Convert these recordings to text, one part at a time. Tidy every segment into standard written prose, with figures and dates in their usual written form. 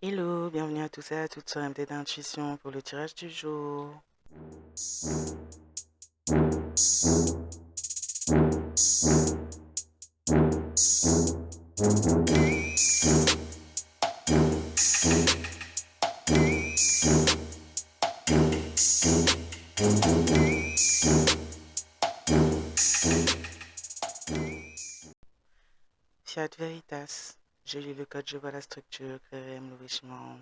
Hello, bienvenue à tous et à toutes sur MD d'Intuition pour le tirage du jour. Fiat Veritas. J'ai lu le code, je vois la structure, créer l'enrichissement.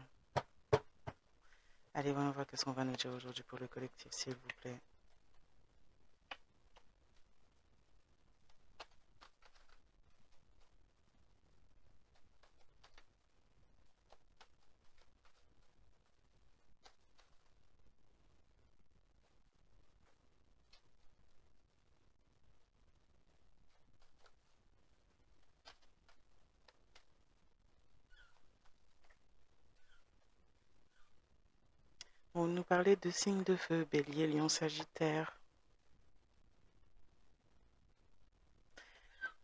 Allez, voyons voir qu'est-ce qu'on va nous dire aujourd'hui pour le collectif, s'il vous plaît. On nous parlait de signes de feu, Bélier, Lion, Sagittaire.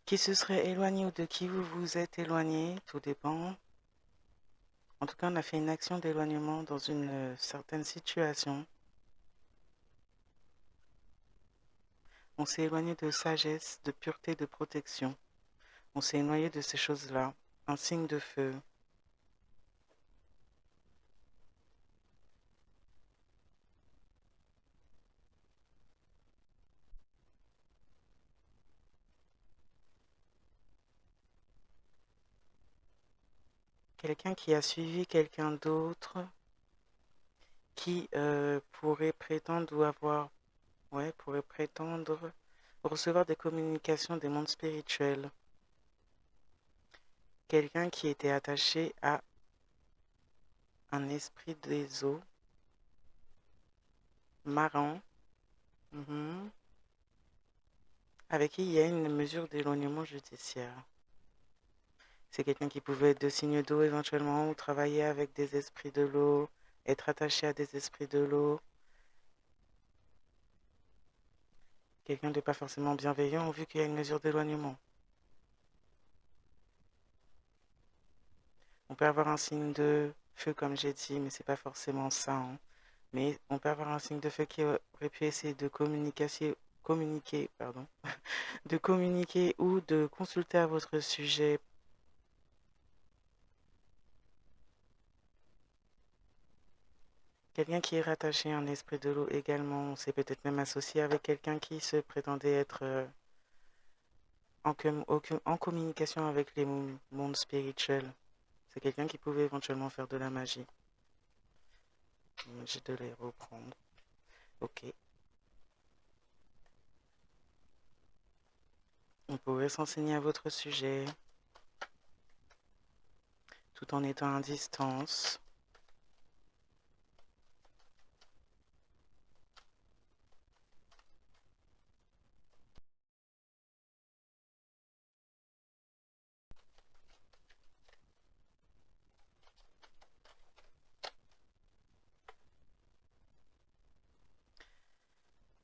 Qui se serait éloigné ou de qui vous vous êtes éloigné, tout dépend. En tout cas, on a fait une action d'éloignement dans une certaine situation. On s'est éloigné de sagesse, de pureté, de protection. On s'est éloigné de ces choses-là. Un signe de feu. Quelqu'un qui a suivi quelqu'un d'autre qui pourrait prétendre ou avoir, ouais, pourrait prétendre recevoir des communications des mondes spirituels. Quelqu'un qui était attaché à un esprit des eaux, marin, avec qui il y a une mesure d'éloignement judiciaire. C'est quelqu'un qui pouvait être de signe d'eau éventuellement, ou travailler avec des esprits de l'eau, être attaché à des esprits de l'eau. Quelqu'un de pas forcément bienveillant, vu qu'il y a une mesure d'éloignement. On peut avoir un signe de feu, comme j'ai dit, mais c'est pas forcément ça, hein. Mais on peut avoir un signe de feu qui aurait pu essayer de communiquer, pardon, de communiquer ou de consulter à votre sujet. Quelqu'un qui est rattaché à un esprit de l'eau également, on s'est peut-être même associé avec quelqu'un qui se prétendait être en communication avec les mondes spirituels. C'est quelqu'un qui pouvait éventuellement faire de la magie. J'ai de les reprendre. Ok. On pourrait s'enseigner à votre sujet tout en étant à distance.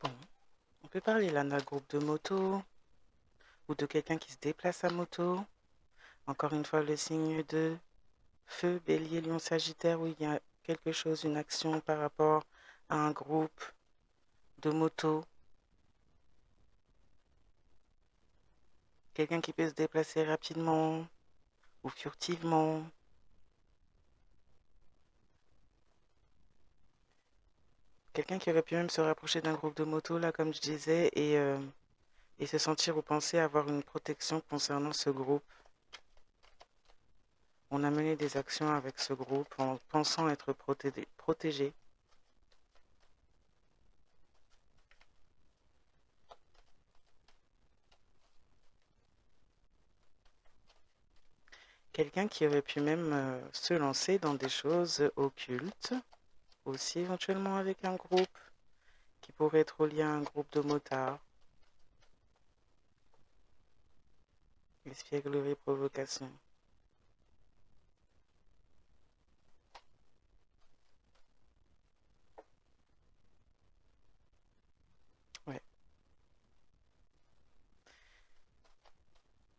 Bon, on peut parler là d'un groupe de moto ou de quelqu'un qui se déplace à moto. Encore une fois, le signe de feu, bélier, lion, sagittaire, où il y a quelque chose, une action par rapport à un groupe de moto. Quelqu'un qui peut se déplacer rapidement ou furtivement. Quelqu'un qui aurait pu même se rapprocher d'un groupe de moto, là, comme je disais, et se sentir ou penser avoir une protection concernant ce groupe. On a mené des actions avec ce groupe en pensant être protégé. Quelqu'un qui aurait pu même se lancer dans des choses occultes, aussi éventuellement avec un groupe qui pourrait être lié à un groupe de motards. Espièglerie, provocation. Ouais.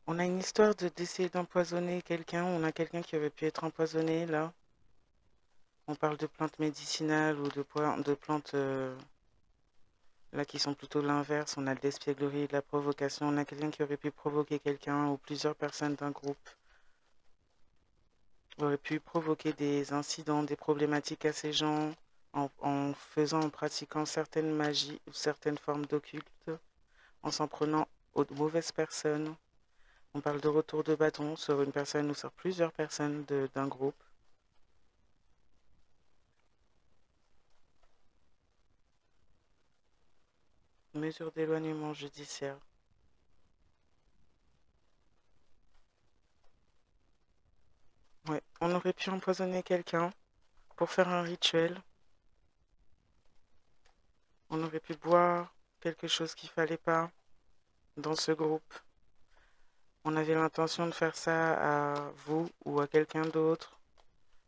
On a une histoire d'essayer d'empoisonner quelqu'un. On a quelqu'un qui aurait pu être empoisonné là. On parle de plantes médicinales ou de plantes là qui sont plutôt l'inverse. On a de l'espièglerie, de la provocation. On a quelqu'un qui aurait pu provoquer quelqu'un ou plusieurs personnes d'un groupe aurait pu provoquer des incidents, des problématiques à ces gens en pratiquant certaines magies ou certaines formes d'occulte, en s'en prenant aux mauvaises personnes. On parle de retour de bâton sur une personne ou sur plusieurs personnes d'un groupe. Mesure d'éloignement judiciaire. Ouais. On aurait pu empoisonner quelqu'un pour faire un rituel. On aurait pu boire quelque chose qu'il fallait pas dans ce groupe. On avait l'intention de faire ça à vous ou à quelqu'un d'autre,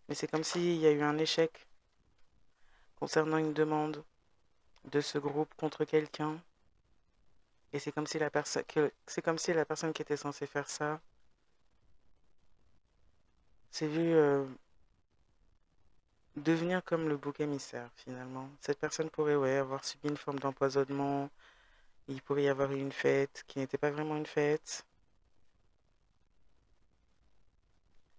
mais c'est comme s'il y a eu un échec concernant une demande de ce groupe contre quelqu'un. Et c'est comme si la personne qui était censée faire ça s'est vue devenir comme le bouc émissaire finalement. Cette personne pourrait avoir subi une forme d'empoisonnement. Il pourrait y avoir eu une fête qui n'était pas vraiment une fête.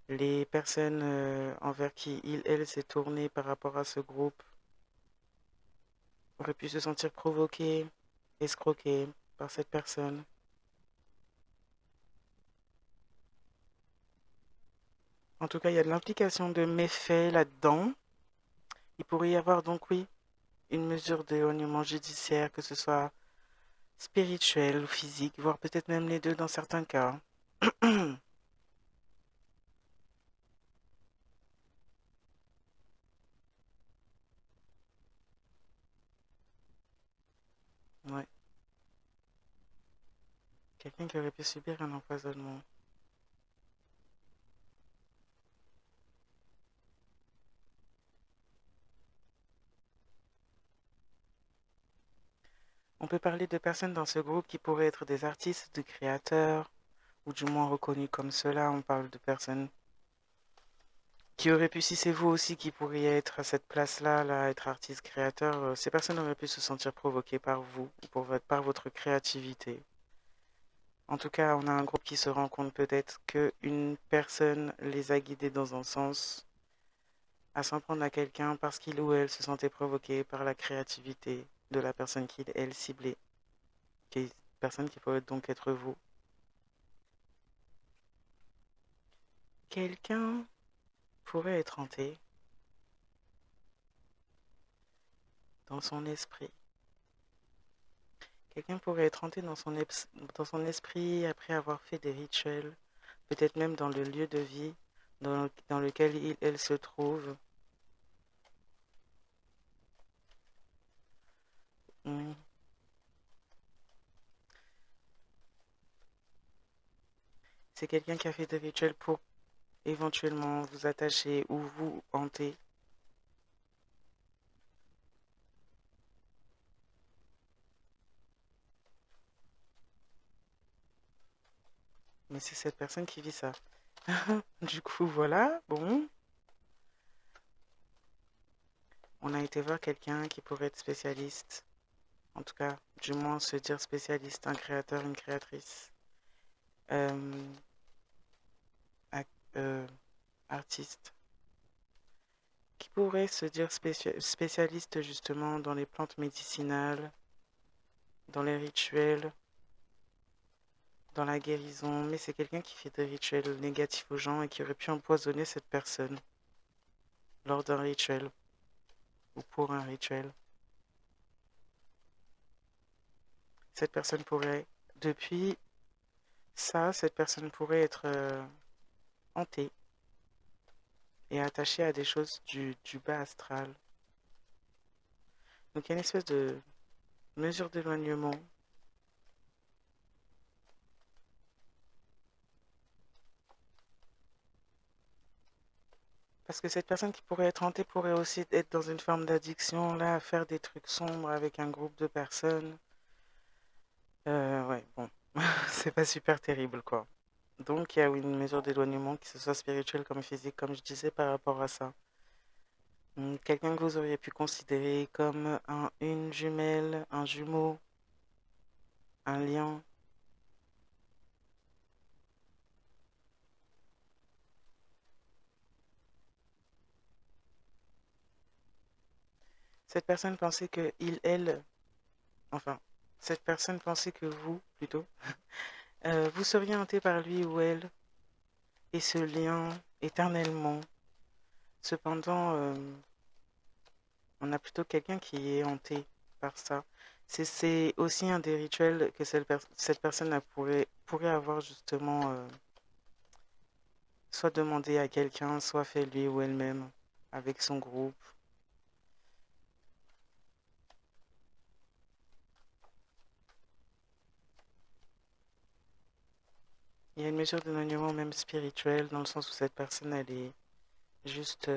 Les personnes envers qui elle s'est tournée par rapport à ce groupe auraient pu se sentir provoquées, escroquées par cette personne. En tout cas, il y a de l'implication de méfaits là-dedans. Il pourrait y avoir donc, oui, une mesure d'éloignement judiciaire, que ce soit spirituel ou physique, voire peut-être même les deux dans certains cas. Ouais. Quelqu'un qui aurait pu subir un empoisonnement. On peut parler de personnes dans ce groupe qui pourraient être des artistes, des créateurs, ou du moins reconnus comme cela. On parle de personnes qui auraient pu, si c'est vous aussi qui pourriez être à cette place-là, là, être artiste, créateur, ces personnes auraient pu se sentir provoquées par vous, ou par votre créativité. En tout cas, on a un groupe qui se rend compte peut-être qu'une personne les a guidés dans un sens à s'en prendre à quelqu'un parce qu'il ou elle se sentait provoqué par la créativité de la personne qu'il, elle, ciblait, qui est une personne qui pourrait donc être vous. Quelqu'un pourrait être hanté dans son esprit. Quelqu'un pourrait être hanté dans son esprit après avoir fait des rituels, peut-être même dans le lieu de vie dans lequel il, elle se trouve. Hmm. C'est quelqu'un qui a fait des rituels pour éventuellement vous attacher ou vous hanter. Mais c'est cette personne qui vit ça. Du coup, voilà, bon, on a été voir quelqu'un qui pourrait être spécialiste. En tout cas, du moins se dire spécialiste, un créateur, une créatrice, euh, euh, artiste, qui pourrait se dire spécialiste justement dans les plantes médicinales, dans les rituels, dans la guérison, mais c'est quelqu'un qui fait des rituels négatifs aux gens et qui aurait pu empoisonner cette personne lors d'un rituel ou pour un rituel. Cette personne pourrait, depuis ça, cette personne pourrait être hantée et attachée à des choses du bas astral. Donc il y a une espèce de mesure d'éloignement. Parce que cette personne qui pourrait être hantée pourrait aussi être dans une forme d'addiction, là, à faire des trucs sombres avec un groupe de personnes. Ouais, bon, c'est pas super terrible, quoi. Donc, il y a une mesure d'éloignement, que ce soit spirituelle comme physique, comme je disais, par rapport à ça. Quelqu'un que vous auriez pu considérer comme une jumelle, un jumeau, un lien. Cette personne pensait que elle, enfin, cette personne pensait que vous, plutôt, vous seriez hanté par lui ou elle, et ce lien éternellement. Cependant, on a plutôt quelqu'un qui est hanté par ça. C'est aussi un des rituels que cette personne pourrait avoir justement, soit demandé à quelqu'un, soit fait lui ou elle-même avec son groupe. Il y a une mesure d'éloignement même spirituel dans le sens où cette personne, elle est juste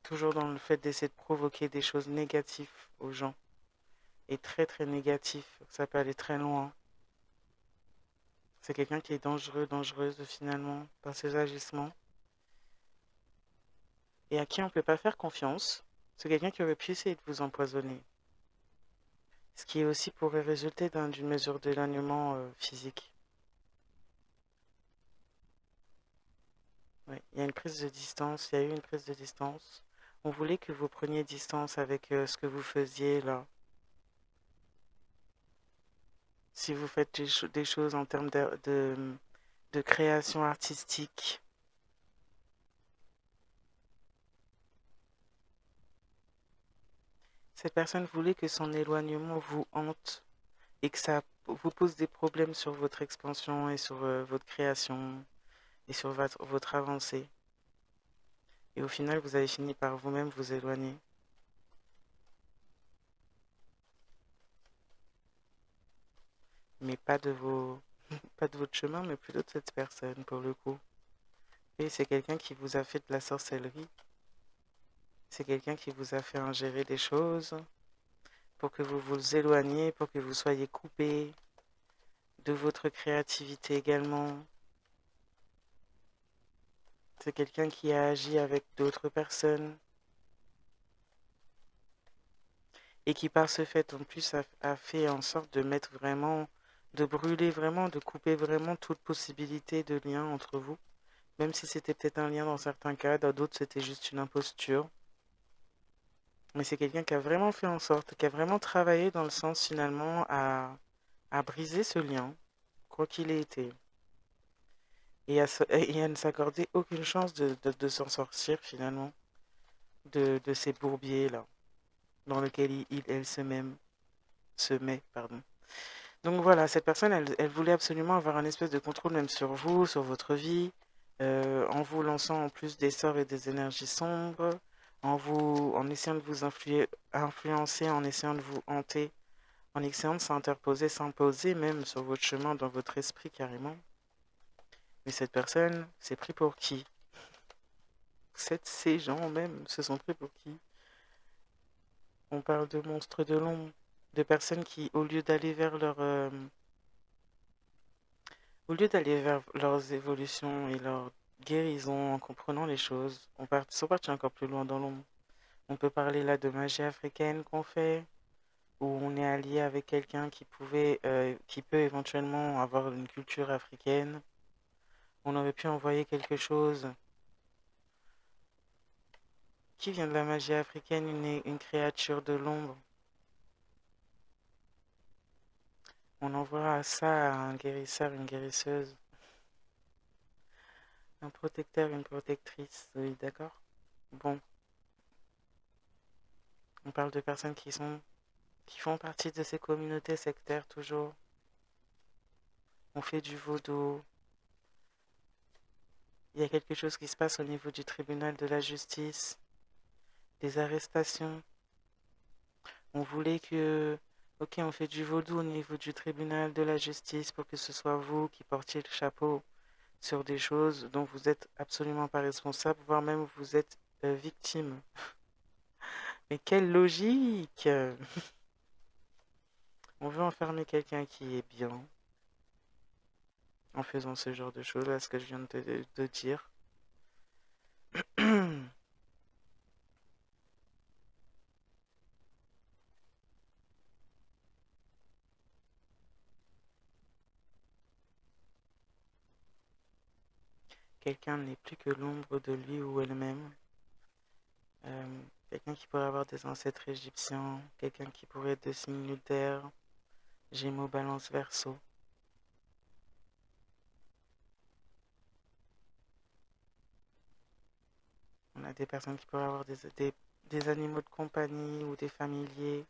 toujours dans le fait d'essayer de provoquer des choses négatives aux gens. Et très très négatif, ça peut aller très loin. C'est quelqu'un qui est dangereux, dangereuse finalement dans ses agissements et à qui on ne peut pas faire confiance. C'est quelqu'un qui aurait pu essayer de vous empoisonner. Ce qui aussi pourrait résulter d'une mesure d'éloignement physique. Oui, il y a une prise de distance, il y a eu une prise de distance. On voulait que vous preniez distance avec ce que vous faisiez là. Si vous faites des choses en termes de création artistique, cette personne voulait que son éloignement vous hante et que ça vous pose des problèmes sur votre expansion et sur votre création et sur votre avancée. Et au final, vous avez fini par vous-même vous éloigner. Mais pas de votre chemin, mais plutôt de cette personne pour le coup. Et c'est quelqu'un qui vous a fait de la sorcellerie. C'est quelqu'un qui vous a fait ingérer des choses pour que vous vous éloigniez, pour que vous soyez coupé de votre créativité également. C'est quelqu'un qui a agi avec d'autres personnes et qui par ce fait en plus a fait en sorte de mettre vraiment, de brûler vraiment, de couper vraiment toute possibilité de lien entre vous, même si c'était peut-être un lien dans certains cas, dans d'autres c'était juste une imposture. Mais c'est quelqu'un qui a vraiment fait en sorte, qui a vraiment travaillé dans le sens finalement à briser ce lien, quoi qu'il ait été, et à ne s'accorder aucune chance de s'en sortir finalement de ces bourbiers-là dans lesquels elle se met, pardon. Donc voilà, cette personne, elle voulait absolument avoir un espèce de contrôle même sur vous, sur votre vie, en vous lançant en plus des sorts et des énergies sombres, en essayant de vous influencer, en essayant de vous hanter, en essayant de s'interposer, s'imposer même sur votre chemin, dans votre esprit carrément. Mais cette personne s'est pris pour qui? Ces gens même se sont pris pour qui? On parle de monstres de l'ombre, de personnes qui, au lieu d'aller vers leurs évolutions et leur guérison en comprenant les choses, sont partis encore plus loin dans l'ombre. On peut parler là de magie africaine qu'on fait, où on est allié avec quelqu'un qui peut éventuellement avoir une culture africaine. On aurait pu envoyer quelque chose qui vient de la magie africaine, une créature de l'ombre. On envoie ça à un guérisseur, une guérisseuse, un protecteur, une protectrice. Oui, d'accord. Bon, on parle de personnes qui font partie de ces communautés sectaires toujours. On fait du vaudou. Il y a quelque chose qui se passe au niveau du tribunal de la justice, des arrestations. On voulait que, ok, on fait du vaudou au niveau du tribunal de la justice pour que ce soit vous qui portiez le chapeau sur des choses dont vous n'êtes absolument pas responsable, voire même vous êtes victime. Mais quelle logique! On veut enfermer quelqu'un qui est bien en faisant ce genre de choses, là, ce que je viens de dire. quelqu'un n'est plus que l'ombre de lui ou elle-même. Quelqu'un qui pourrait avoir des ancêtres égyptiens, quelqu'un qui pourrait être de signe lunaire, Gémeaux, Balance, Verseau. On a des personnes qui pourraient avoir des animaux de compagnie ou des familiers.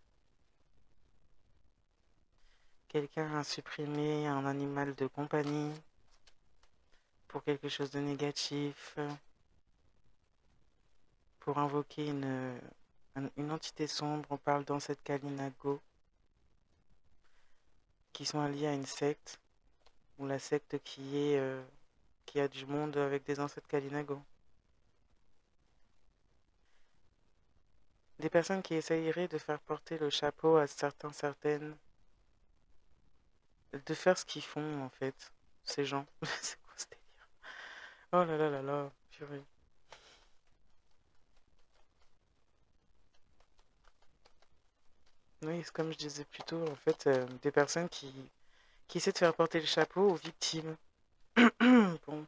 Quelqu'un a supprimé un animal de compagnie pour quelque chose de négatif, pour invoquer une entité sombre. On parle dans cette Kalinago, qui sont alliés à une secte, ou la secte qui a du monde avec des ancêtres Kalinago. Des personnes qui essayeraient de faire porter le chapeau à certaines, de faire ce qu'ils font en fait, ces gens. C'est quoi ce délire? Oh là là là là, purée. Oui, c'est comme je disais plus tôt, en fait, des personnes qui essaient de faire porter le chapeau aux victimes. Bon.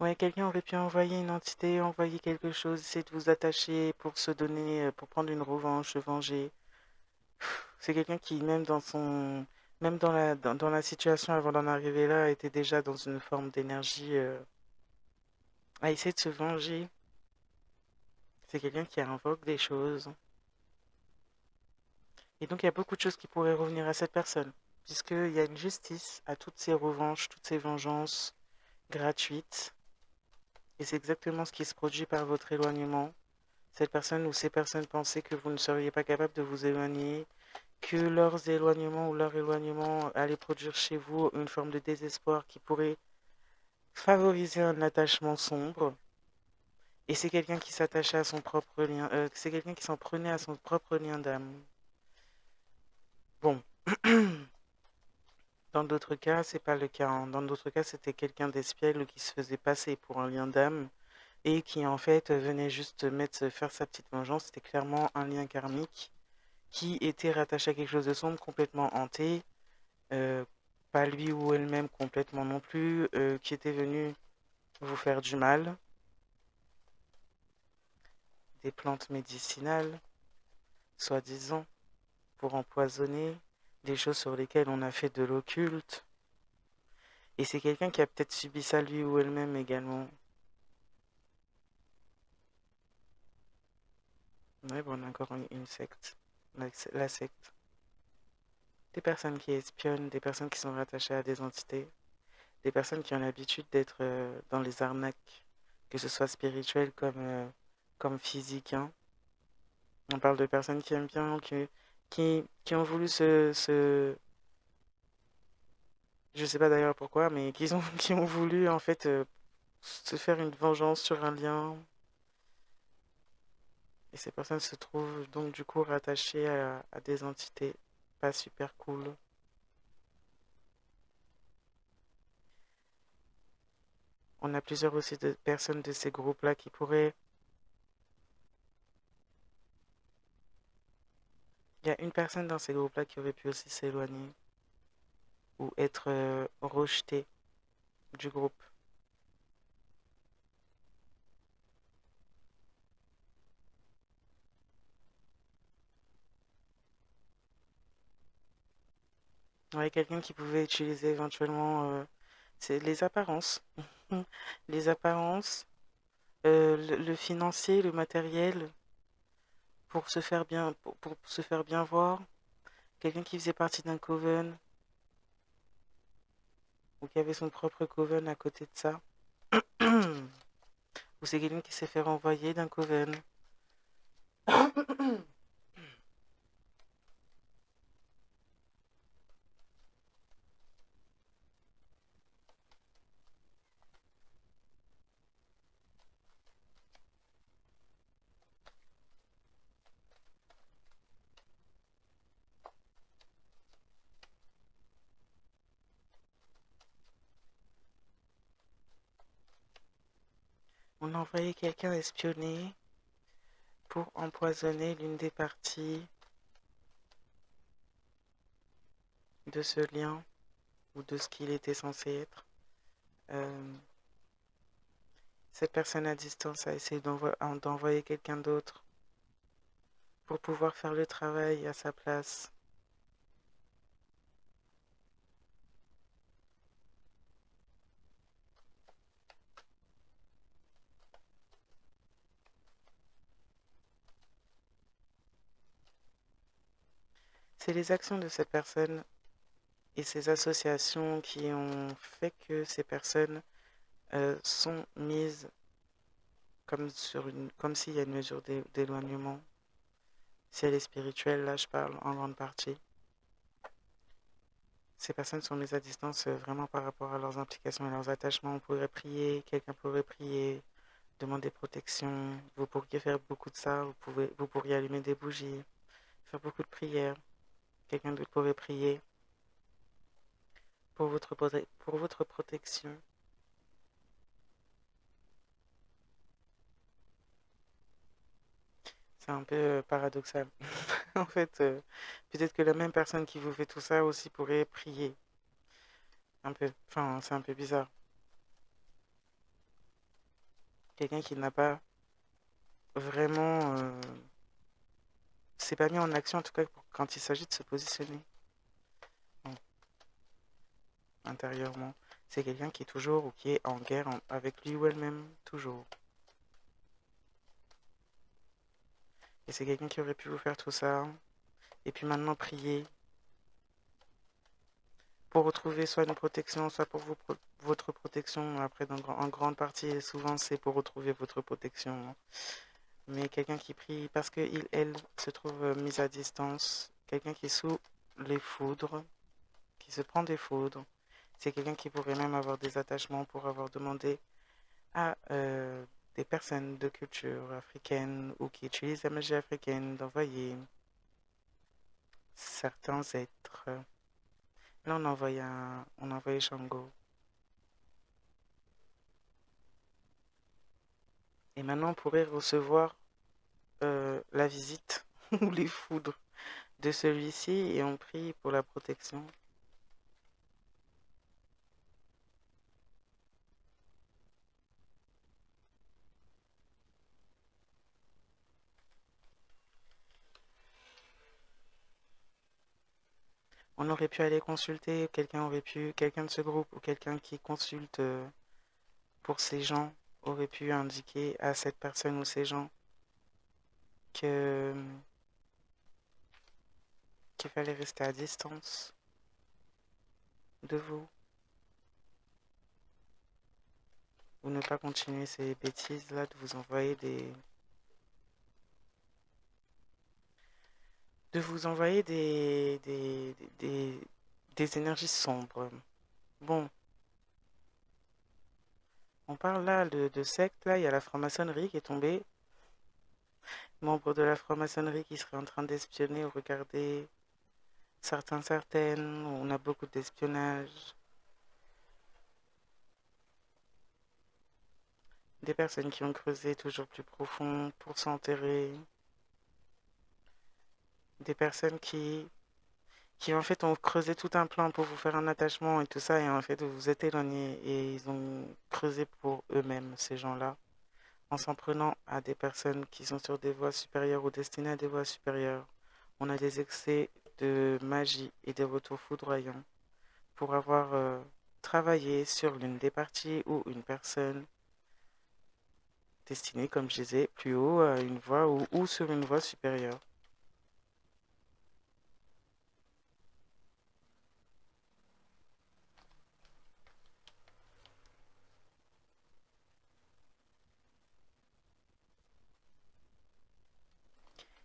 Ouais, quelqu'un aurait pu envoyer une entité, envoyer quelque chose, essayer de vous attacher pour se donner, pour prendre une revanche, se venger. C'est quelqu'un qui, même dans la situation avant d'en arriver là, était déjà dans une forme d'énergie, à essayer de se venger. C'est quelqu'un qui invoque des choses. Et donc, il y a beaucoup de choses qui pourraient revenir à cette personne, puisqu'il y a une justice à toutes ces revanches, toutes ces vengeances gratuites. Et c'est exactement ce qui se produit par votre éloignement. Cette personne ou ces personnes pensaient que vous ne seriez pas capable de vous éloigner, que leurs éloignements ou leur éloignement allait produire chez vous une forme de désespoir qui pourrait favoriser un attachement sombre. Et c'est quelqu'un qui s'attachait à son propre lien, c'est quelqu'un qui s'en prenait à son propre lien d'âme. Bon. Dans d'autres cas, c'est pas le cas, hein. Dans d'autres cas, c'était quelqu'un d'espiègle qui se faisait passer pour un lien d'âme et qui en fait venait juste faire sa petite vengeance. C'était clairement un lien karmique qui était rattaché à quelque chose de sombre, complètement hanté, euh, pas lui ou elle-même complètement non plus, qui était venu vous faire du mal, des plantes médicinales, soi-disant, pour empoisonner, des choses sur lesquelles on a fait de l'occulte. Et c'est quelqu'un qui a peut-être subi ça lui ou elle-même également. Ouais, bon, on a encore une secte, la secte. Des personnes qui espionnent, des personnes qui sont rattachées à des entités, des personnes qui ont l'habitude d'être dans les arnaques, que ce soit spirituel comme physique, hein. On parle de personnes qui aiment bien, qui ont voulu je sais pas d'ailleurs pourquoi, mais qui ont voulu en fait se faire une vengeance sur un lien. Et ces personnes se trouvent donc du coup rattachées à des entités pas super cool. On a plusieurs aussi de personnes de ces groupes-là qui pourraient. Il y a une personne dans ces groupes-là qui aurait pu aussi s'éloigner ou être rejetée du groupe. Ouais, quelqu'un qui pouvait utiliser éventuellement c'est les apparences. Les apparences, le financier, le matériel pour se faire bien, pour se faire bien voir. Quelqu'un qui faisait partie d'un coven ou qui avait son propre coven à côté de ça. Ou c'est quelqu'un qui s'est fait renvoyer d'un coven. On a envoyé quelqu'un espionner pour empoisonner l'une des parties de ce lien. ou de ce qu'il était censé être. Cette personne à distance a essayé d'envoyer quelqu'un d'autre pour pouvoir faire le travail à sa place. C'est les actions de cette personne et ces associations qui ont fait que ces personnes sont mises comme s'il y a une mesure d'éloignement. Si elle est spirituelle, là je parle en grande partie. Ces personnes sont mises à distance vraiment par rapport à leurs implications et leurs attachements. On pourrait prier, quelqu'un pourrait prier, demander protection. Vous pourriez faire beaucoup de ça. Vous pourriez allumer des bougies, faire beaucoup de prières. Quelqu'un d'autre pourrait prier pour votre protection. C'est un peu paradoxal. En fait, peut-être que la même personne qui vous fait tout ça aussi pourrait prier. Un peu. Enfin, c'est un peu bizarre. Quelqu'un qui n'a pas vraiment... s'est pas mis en action, en tout cas quand il s'agit de se positionner bon, intérieurement. C'est quelqu'un qui est toujours ou qui est en guerre avec lui ou elle-même, toujours. Et c'est quelqu'un qui aurait pu vous faire tout ça. Et puis maintenant, prier pour retrouver soit une protection, soit pour votre protection. Après, en grande partie, souvent, c'est pour retrouver votre protection. Mais quelqu'un qui prie parce qu'il, elle, se trouve mise à distance. Quelqu'un qui est sous les foudres, qui se prend des foudres. C'est quelqu'un qui pourrait même avoir des attachements pour avoir demandé à des personnes de culture africaine ou qui utilisent la magie africaine d'envoyer certains êtres. Là, on a envoyé Shango. Et maintenant, on pourrait recevoir la visite ou les foudres de celui-ci et on prie pour la protection. On aurait pu aller consulter, quelqu'un de ce groupe ou quelqu'un qui consulte pour ces gens aurait pu indiquer à cette personne ou ces gens que qu'il fallait rester à distance de vous ou ne pas continuer ces bêtises-là de vous envoyer des énergies sombres. Bon, on parle là de secte, là, il y a la franc-maçonnerie qui est tombée, membre de la franc-maçonnerie qui serait en train d'espionner ou regarder certaines, on a beaucoup d'espionnage, des personnes qui ont creusé toujours plus profond pour s'enterrer, des personnes qui en fait ont creusé tout un plan pour vous faire un attachement et tout ça, et en fait vous vous êtes éloigné et ils ont creusé pour eux-mêmes, ces gens-là, en s'en prenant à des personnes qui sont sur des voies supérieures ou destinées à des voies supérieures. On a des excès de magie et des retours foudroyants pour avoir travaillé sur l'une des parties ou une personne destinée, comme je disais, plus haut à une voie ou sur une voie supérieure.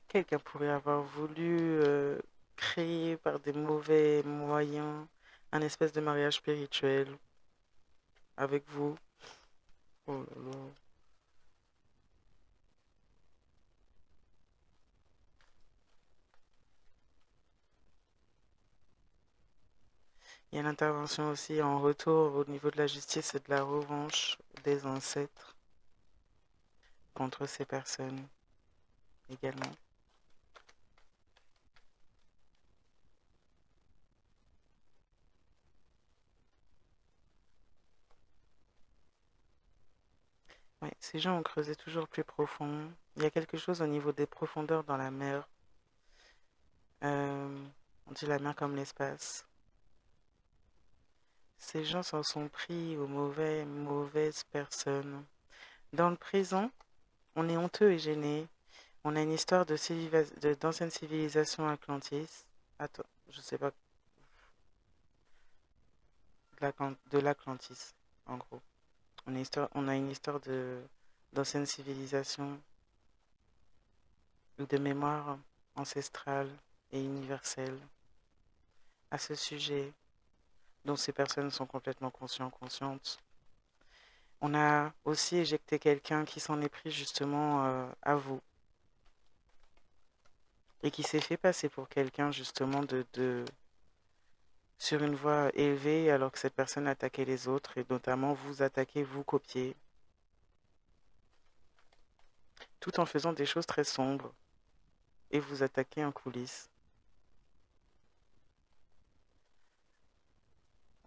Quelqu'un pourrait avoir voulu créer par des mauvais moyens un espèce de mariage spirituel avec vous. Oh là là. Il y a l'intervention aussi en retour au niveau de la justice et de la revanche des ancêtres contre ces personnes également. Ouais, ces gens ont creusé toujours plus profond. Il y a quelque chose au niveau des profondeurs dans la mer. Euh, on dit la mer comme l'espace. Ces gens s'en sont pris aux mauvaises personnes. Dans le présent, on est honteux et gêné. On a une histoire d'ancienne civilisation Atlantis. Attends, je sais pas, de l'Atlantis, en gros. On a une histoire d'ancienne civilisation ou de mémoire ancestrale et universelle à ce sujet, dont ces personnes sont complètement conscientes. On a aussi éjecté quelqu'un qui s'en est pris justement à vous et qui s'est fait passer pour quelqu'un justement sur une voie élevée alors que cette personne attaquait les autres et notamment vous attaquez, vous copiez, tout en faisant des choses très sombres et vous attaquez en coulisses.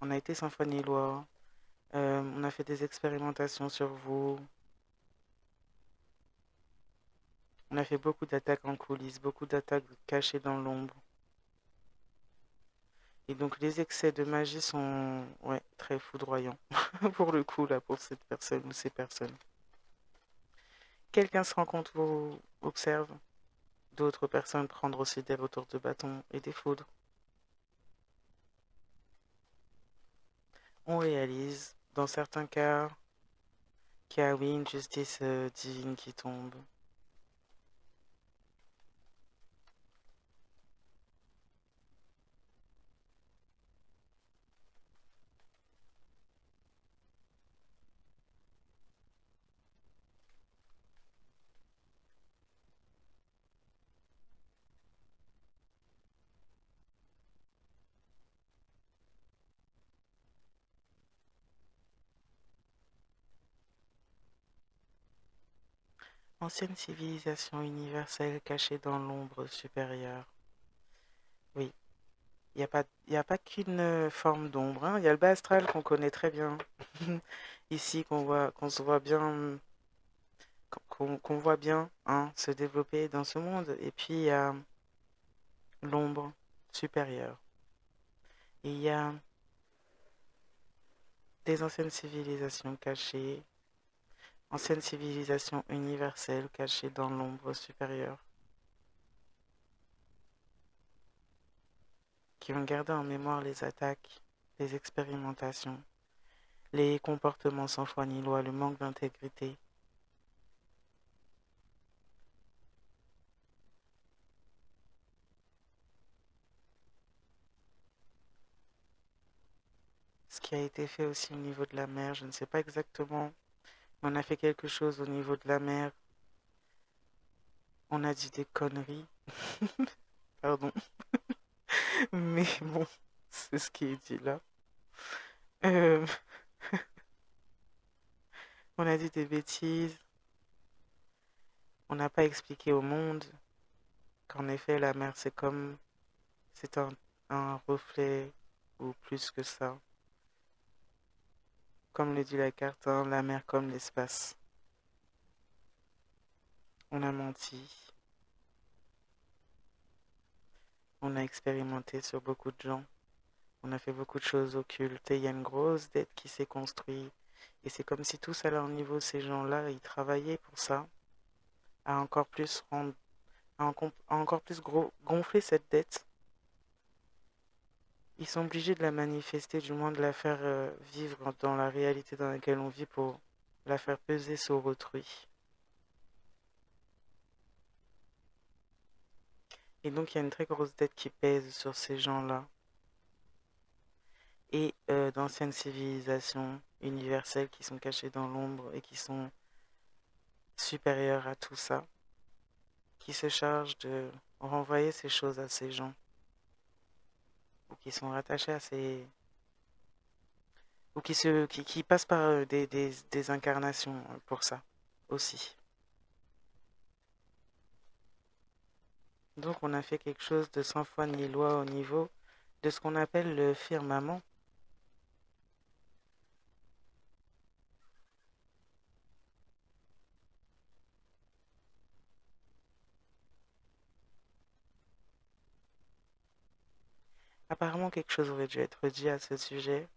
On a été sans foi ni loi, on a fait des expérimentations sur vous, on a fait beaucoup d'attaques en coulisses, beaucoup d'attaques cachées dans l'ombre. Et donc les excès de magie sont ouais, très foudroyants pour le coup là pour cette personne ou ces personnes. Quelqu'un se rend compte, vous observe d'autres personnes prendre aussi des retours de bâton et des foudres. On réalise, dans certains cas, qu'il y a oui une justice divine qui tombe. Ancienne civilisation universelle cachée dans l'ombre supérieure. Oui, il y a pas qu'une forme d'ombre. Hein. Il y a le bas astral qu'on connaît très bien. Ici, qu'on se voit bien, qu'on voit bien hein, se développer dans ce monde. Et puis, il y a l'ombre supérieure. Et il y a des anciennes civilisations cachées, anciennes civilisations universelles cachées dans l'ombre supérieure, qui ont gardé en mémoire les attaques, les expérimentations, les comportements sans foi ni loi, le manque d'intégrité. Ce qui a été fait aussi au niveau de la mer, je ne sais pas exactement, mais on a fait quelque chose au niveau de la mer. On a dit des conneries, pardon, mais bon, c'est ce qui est dit là. Euh, on a dit des bêtises, on n'a pas expliqué au monde qu'en effet la mer c'est un reflet ou plus que ça. Comme le dit la carte, hein, la mer comme l'espace. On a menti, on a expérimenté sur beaucoup de gens, on a fait beaucoup de choses occultes et il y a une grosse dette qui s'est construite. Et c'est comme si tous à leur niveau, ces gens-là, ils travaillaient pour ça, à encore plus rendre, à encore plus gonfler cette dette. Ils sont obligés de la manifester, du moins de la faire vivre dans la réalité dans laquelle on vit pour la faire peser sur autrui. Et donc, il y a une très grosse dette qui pèse sur ces gens-là. Et d'anciennes civilisations universelles qui sont cachées dans l'ombre et qui sont supérieures à tout ça, qui se chargent de renvoyer ces choses à ces gens, ou qui sont rattachés à ces... ou qui passent par des incarnations pour ça aussi. Donc on a fait quelque chose de sans foi ni loi au niveau de ce qu'on appelle le firmament. Apparemment, quelque chose aurait dû être dit à ce sujet.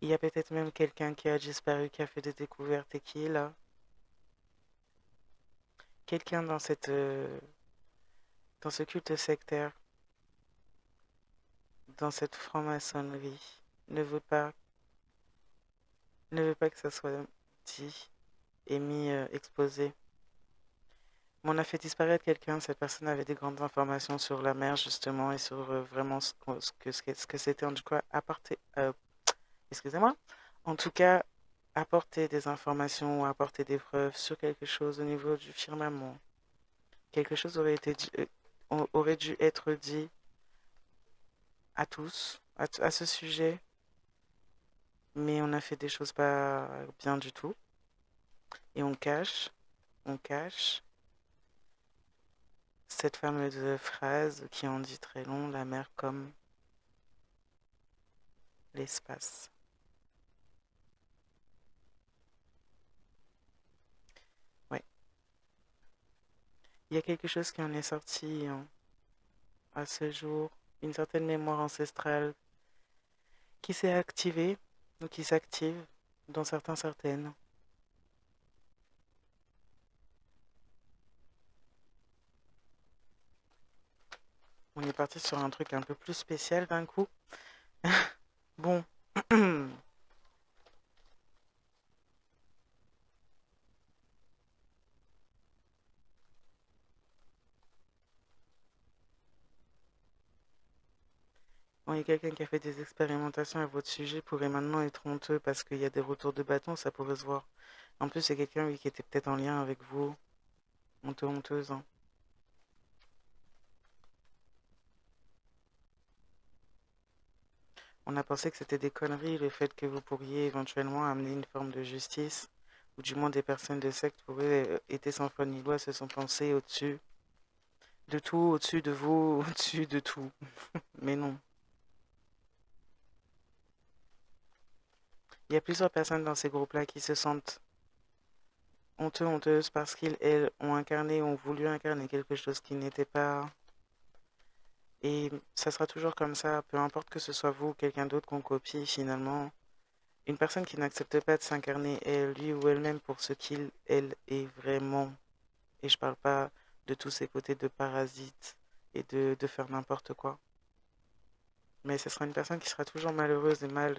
Il y a peut-être même quelqu'un qui a disparu, qui a fait des découvertes et qui est là. Quelqu'un dans ce culte sectaire, dans cette franc-maçonnerie, ne veut pas, ne veut pas que ça soit dit et mis, exposé. Mais on a fait disparaître quelqu'un. Cette personne avait des grandes informations sur la mer, justement, et sur vraiment ce que c'était, en tout cas, apporter, excusez-moi, en tout cas, apporter des informations ou apporter des preuves sur quelque chose au niveau du firmament. Quelque chose aurait dû être dit à tous, à ce sujet, mais on a fait des choses pas bien du tout. Et on cache cette fameuse phrase qui en dit très long, la mer comme l'espace. Ouais. Il y a quelque chose qui en est sorti à ce jour, une certaine mémoire ancestrale qui s'est activée ou qui s'active dans certaines. On est parti sur un truc un peu plus spécial d'un coup. Bon. Bon, il y a quelqu'un qui a fait des expérimentations à votre sujet pourrait maintenant être honteux parce qu'il y a des retours de bâton, ça pourrait se voir. En plus, c'est quelqu'un, oui, qui était peut-être en lien avec vous. Honteux, honteuse, hein. On a pensé que c'était des conneries, le fait que vous pourriez éventuellement amener une forme de justice, ou du moins des personnes de secte pourraient être sans foi ni loi, se sont pensées au-dessus de tout, au-dessus de vous, au-dessus de tout. Mais non. Il y a plusieurs personnes dans ces groupes-là qui se sentent honteux, honteuses parce qu'ils, elles, ont incarné, ont voulu incarner quelque chose qui n'était pas. Et ça sera toujours comme ça, peu importe que ce soit vous ou quelqu'un d'autre qu'on copie finalement. Une personne qui n'accepte pas de s'incarner lui ou elle-même pour ce qu'il, elle est vraiment. Et je parle pas de tous ces côtés de parasite et de faire n'importe quoi. Mais ce sera une personne qui sera toujours malheureuse et mal.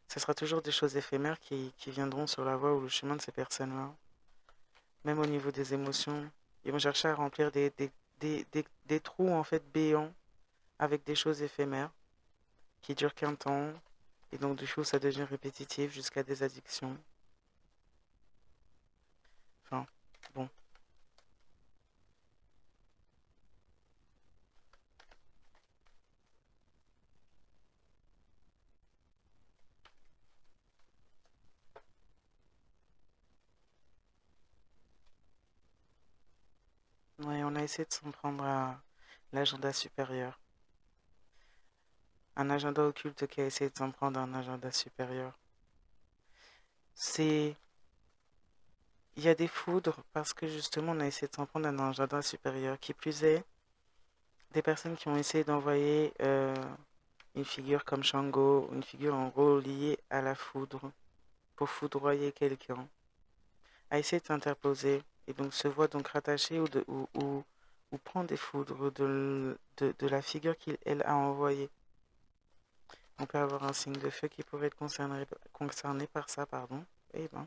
Ce sera toujours des choses éphémères qui viendront sur la voie ou le chemin de ces personnes-là. Même au niveau des émotions. Ils vont chercher à remplir des trous en fait béants avec des choses éphémères qui durent qu'un temps. Et donc du coup ça devient répétitif jusqu'à des addictions. Enfin, bon. Ouais, on a essayé de s'en prendre à l'agenda supérieur. Un agenda occulte qui a essayé de s'en prendre à un agenda supérieur. C'est... Il y a des foudres parce que justement on a essayé de s'en prendre à un agenda supérieur. Qui plus est, des personnes qui ont essayé d'envoyer une figure comme Shango, une figure en gros liée à la foudre, pour foudroyer quelqu'un, a essayé de s'interposer et donc se voit donc rattachée ou prend des foudres de la figure qu'elle a envoyée. On peut avoir un signe de feu qui pourrait être concerné par ça, pardon. Eh ben,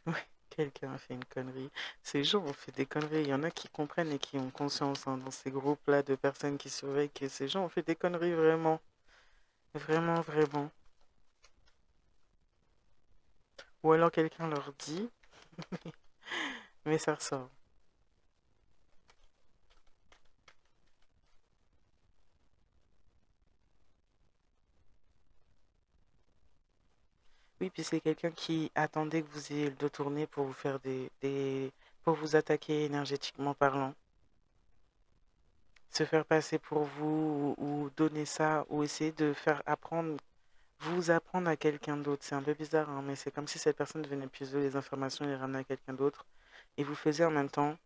oui, quelqu'un a fait une connerie. Ces gens ont fait des conneries. Il y en a qui comprennent et qui ont conscience hein, dans ces groupes-là de personnes qui surveillent que ces gens ont fait des conneries vraiment. Vraiment, vraiment. Ou alors quelqu'un leur dit, mais ça ressort. Oui, puis c'est quelqu'un qui attendait que vous ayez le dos tourné pour vous faire pour vous attaquer énergétiquement parlant. se faire passer pour vous ou donner ça ou essayer de faire apprendre, vous apprendre à quelqu'un d'autre. C'est un peu bizarre, hein, mais c'est comme si cette personne venait puiser les informations et les ramener à quelqu'un d'autre et vous faisait en même temps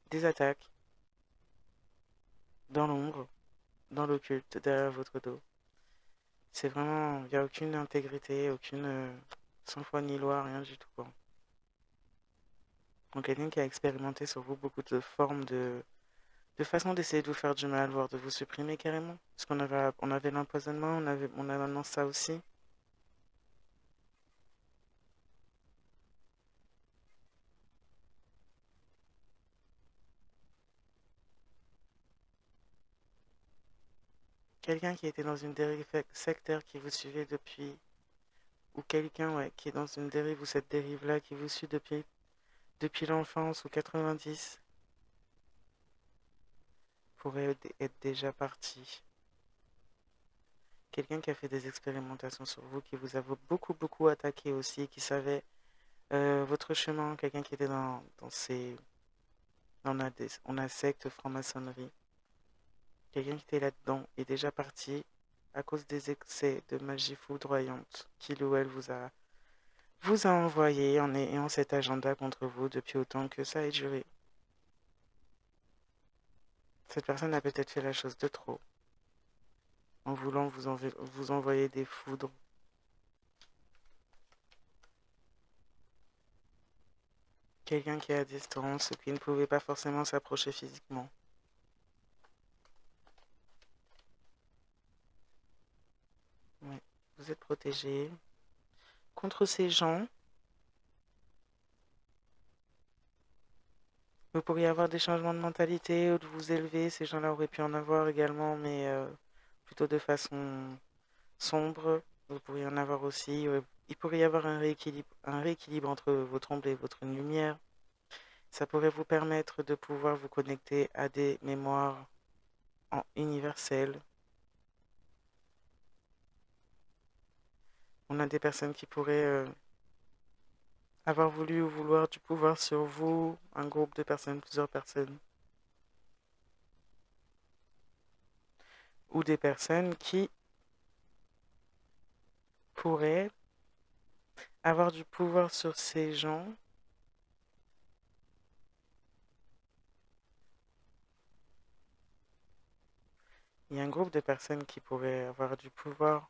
des attaques dans l'ombre, dans l'occulte, derrière votre dos. C'est vraiment, il n'y a aucune intégrité, aucune sans foi ni loi, rien du tout, quoi. Donc quelqu'un qui a expérimenté sur vous beaucoup de formes de façon d'essayer de vous faire du mal, voire de vous supprimer carrément. Parce qu'on avait l'empoisonnement, on a maintenant ça aussi. Quelqu'un qui était dans une dérive sectaire qui vous suivait depuis, ou quelqu'un ouais, qui est dans une dérive ou cette dérive-là qui vous suit depuis l'enfance ou 90, pourrait être déjà parti. Quelqu'un qui a fait des expérimentations sur vous, qui vous a beaucoup, beaucoup attaqué aussi, qui savait votre chemin, quelqu'un qui était dans ces... on a secte, franc-maçonnerie. Quelqu'un qui était là-dedans est déjà parti à cause des excès de magie foudroyante qu'il ou elle vous a envoyé en ayant cet agenda contre vous depuis autant que ça ait duré. Cette personne a peut-être fait la chose de trop en voulant vous envoyer des foudres. Quelqu'un qui est à distance ou qui ne pouvait pas forcément s'approcher physiquement. Ouais. Vous êtes protégé contre ces gens. Vous pourriez avoir des changements de mentalité ou de vous élever. Ces gens-là auraient pu en avoir également, mais plutôt de façon sombre. Vous pourriez en avoir aussi. Il pourrait y avoir un rééquilibre entre votre ombre et votre lumière. Ça pourrait vous permettre de pouvoir vous connecter à des mémoires universelles. On a des personnes qui pourraient avoir voulu ou vouloir du pouvoir sur vous, un groupe de personnes, plusieurs personnes. Ou des personnes qui pourraient avoir du pouvoir sur ces gens il y a un groupe de personnes qui pourraient avoir du pouvoir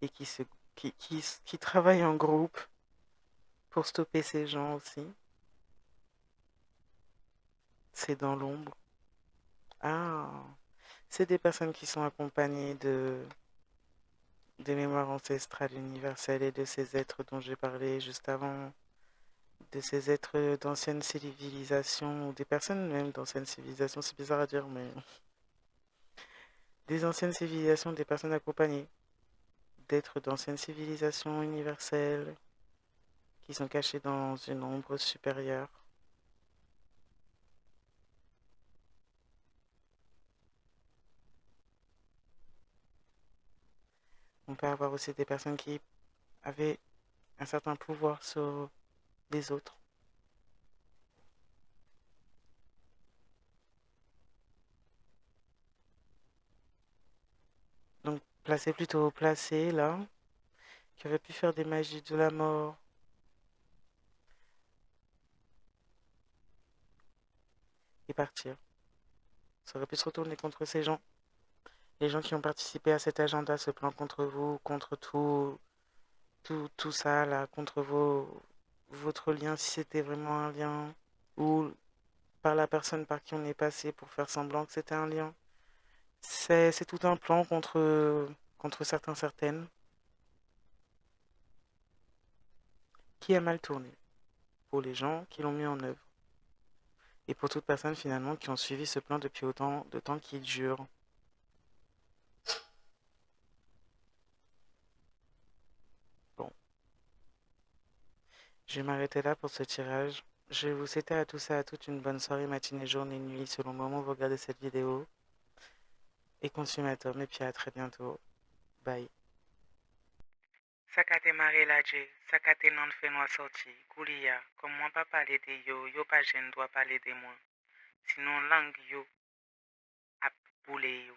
et qui travaillent en groupe pour stopper ces gens aussi. C'est dans l'ombre. Ah, c'est des personnes qui sont accompagnées des mémoires ancestrales universelles et de ces êtres dont j'ai parlé juste avant, de ces êtres d'anciennes civilisations, ou des personnes même d'anciennes civilisations, c'est bizarre à dire, mais des anciennes civilisations, des personnes accompagnées d'êtres d'anciennes civilisations universelles qui sont cachés dans une ombre supérieure. On peut avoir aussi des personnes qui avaient un certain pouvoir sur les autres. Donc, placé là, qui aurait pu faire des magies de la mort et partir. Ça aurait pu se retourner contre ces gens. Les gens qui ont participé à cet agenda, ce plan contre vous, contre tout ça là, contre votre lien, si c'était vraiment un lien, ou par la personne par qui on est passé pour faire semblant que c'était un lien. C'est tout un plan contre certains, certaines, qui a mal tourné pour les gens qui l'ont mis en œuvre. Et pour toute personne finalement qui ont suivi ce plan depuis autant de temps qu'il dure. Bon, je vais m'arrêter là pour ce tirage. Je vais vous souhaiter à tous et à toutes une bonne soirée, matinée, journée, nuit, selon le moment où vous regardez cette vidéo. Et consommateur, et puis à très bientôt. Bye. Sakate mare la je, sakate nan fe noa sorti, kouliya, comme moi pas parler de yo, yo pas jen doit parler de moi. Sinon langue yo, boulet